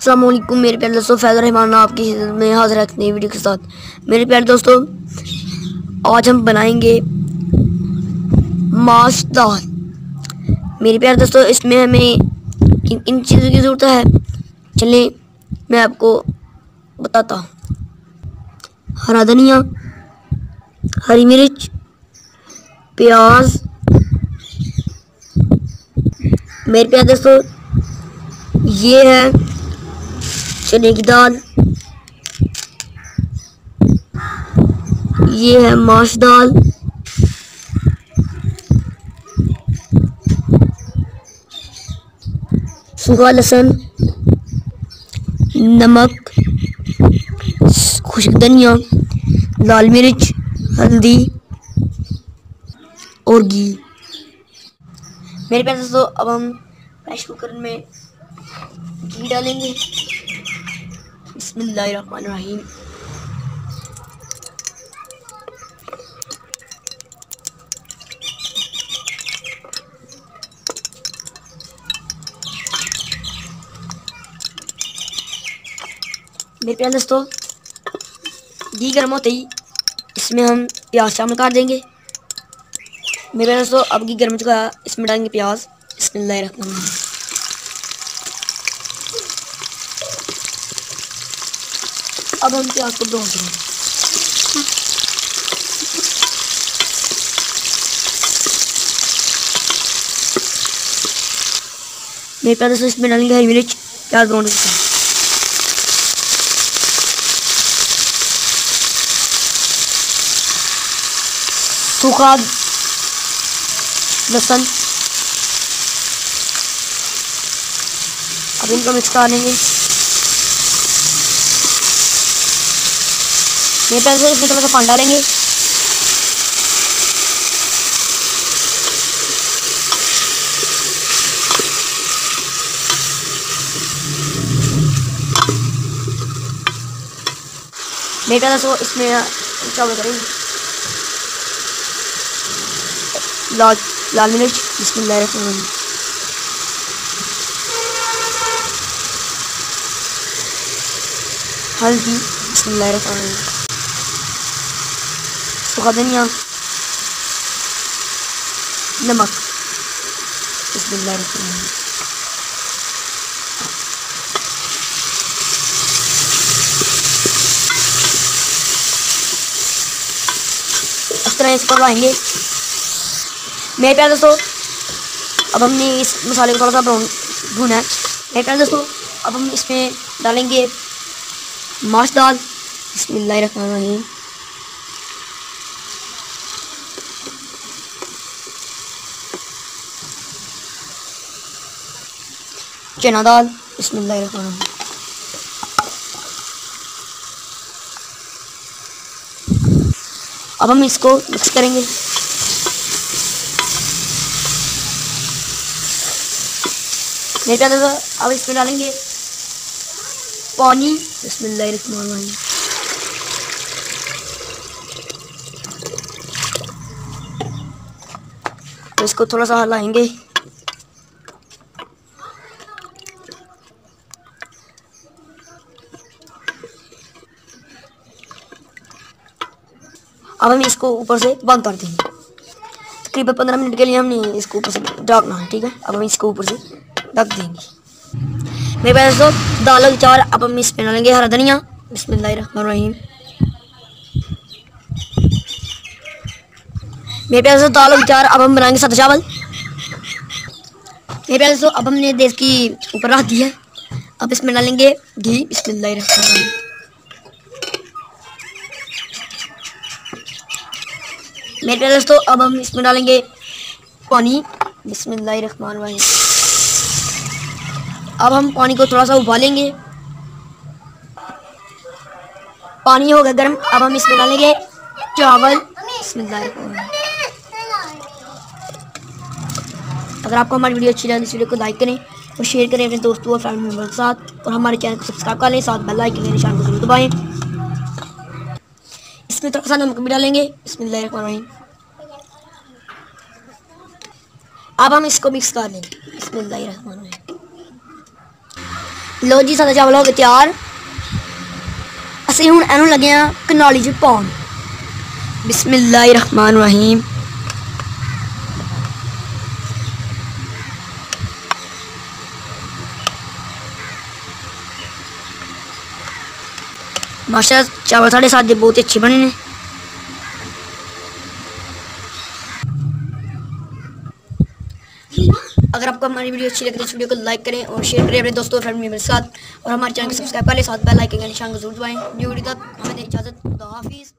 अस्सलाम वालेकुम मेरे प्यारे दोस्तों, फैज़ रहमान आपकी खिदमत में हाजिर है एक नई वीडियो के साथ। मेरे प्यारे दोस्तों, आज हम बनाएंगे माश दाल। मेरे प्यारे दोस्तों, इसमें हमें इन चीज़ों की ज़रूरत है। चलिए मैं आपको बताता हूँ। हरा धनिया, हरी मिर्च, प्याज। मेरे प्यारे दोस्तों, ये है चने की दाल, ये है माश दाल, सूखा लहसुन, नमक, खुश्क धनिया, लाल मिर्च, हल्दी और घी। मेरे प्यारे दोस्तों, अब हम प्रेशर कुकर में घी डालेंगे। बिस्मिल्लाहिर्रहमानिर्रहीम। मेरे प्यारे दोस्तों, घी गर्म होते ही इसमें हम प्याज शामिल कर देंगे। मेरे प्यारे दोस्तों, अब घी गर्म हो चुका है, इसमें डालेंगे प्याज। बिस्मिल्लाहिर्रहमानिर्रहीम। अब हम प्याज को भून लेंगे। मेरे प्यारे दोस्तों, इसमें डालेंगे हरी मिर्च। प्याज भून लेंगे। सूखा लहसुन, अब इनको मिक्स कर लेंगे। मेरे प्यारे दोस्तों, इसमें थोड़ा सा पानी डालेंगे। मेरे प्यारे दोस्तों, इसमें चावल करेंगे। लाल मिर्च। बिस्मिल्लाहिर्रहमानिर्रहीम। हल्दी। बिस्मिल्लाहिर्रहमानिर्रहीम। सूखा धनिया, नमक। बिस्मिल्लाहिर्रहमानिर्रहीम। इस तरह इसको लगाएंगे। मेरे प्यारे दोस्तों, अब हमने इस मसाले को थोड़ा सा भूना है। मेरे प्यारे दोस्तों, अब हम इसमें डालेंगे माश दाल। बिस्मिल्लाहिर्रहमानिर्रहीम। चना दाल। बिस्मिल्लाहिर्रहमानिर्रहीम। अब हम इसको मिक्स करेंगे। मेरे प्यारे दोस्तों, अब इसमें डालेंगे पानी। बिस्मिल्लाहिर्रहमानिर्रहीम। तो इसको थोड़ा सा हिलाएंगे। अब हम इसको ऊपर से बंद कर देंगे। तकरीबन 15 मिनट के लिए हमने इसको ऊपर से ढकना है, ठीक है। अब हम इसको ऊपर से ढक देंगे। मेरे पास दोस्तों, दाल की चावल। अब हम इसमें डालेंगे हरा धनिया। बिस्मिल्लाहिर्रहमानिर्रहीम। मेरे प्यारे दोस्तों, दाल की चावल। अब हम बनाएंगे सादा चावल। मेरे प्यारे दोस्तों, अब हमने देश की ऊपर रख दी है। अब इसमें डालेंगे घी। बिस्मिल्लाहिर्रहमानिर्रहीम। मेरे प्यारे दोस्तों, अब हम इसमें डालेंगे पानी। बिस्मिल्लाहिर्रहमानिर्रहीम। अब हम पानी को थोड़ा सा उबालेंगे। पानी हो गया गर्म। अब हम इसमें डालेंगे चावल। बिस्मिल्लाहिर्रहमानिर्रहीम। अगर आपको हमारी वीडियो अच्छी लगे, इस वीडियो को लाइक करें और शेयर करें अपने दोस्तों और फैमिली मेम्बर के साथ। और हमारे चैनल को सब्सक्राइब कर लें, साथ बेल आइकन के निशान को जरूर दबाएं। इसमें थोड़ा सा नमक भी डालेंगे। बिस्मिल्लाहिर्रहमानिर्रहीम। अब हम इसको मिक्स कर लेंगे। बिस्मिल्लाहिर्रहमानिर्रहीम। लो जी सादा चावल हो गए तैयार। ਅਸੀਂ ਹੁਣ ਇਹਨੂੰ ਲੱਗੇ ਆ ਕਨਾਲੀ 'ਚ ਪਾਉਣ। बिस्मिल्लाहिर्रहमानिर्रहीम। माशाअल्लाह चावल साढ़े साथ बहुत अच्छे बने ने। अगर आपको हमारी वीडियो अच्छी लगे तो इस वीडियो को लाइक करें और शेयर करें अपने दोस्तों और फैमिली मेंबर्स के साथ, और हमारे चैनल को सब्सक्राइब कर लें, साथ बेल आइकन का निशान को जरूर दबाएं। न्यू वीडियो तक हमें इजाज़त, खुदा हाफिज़।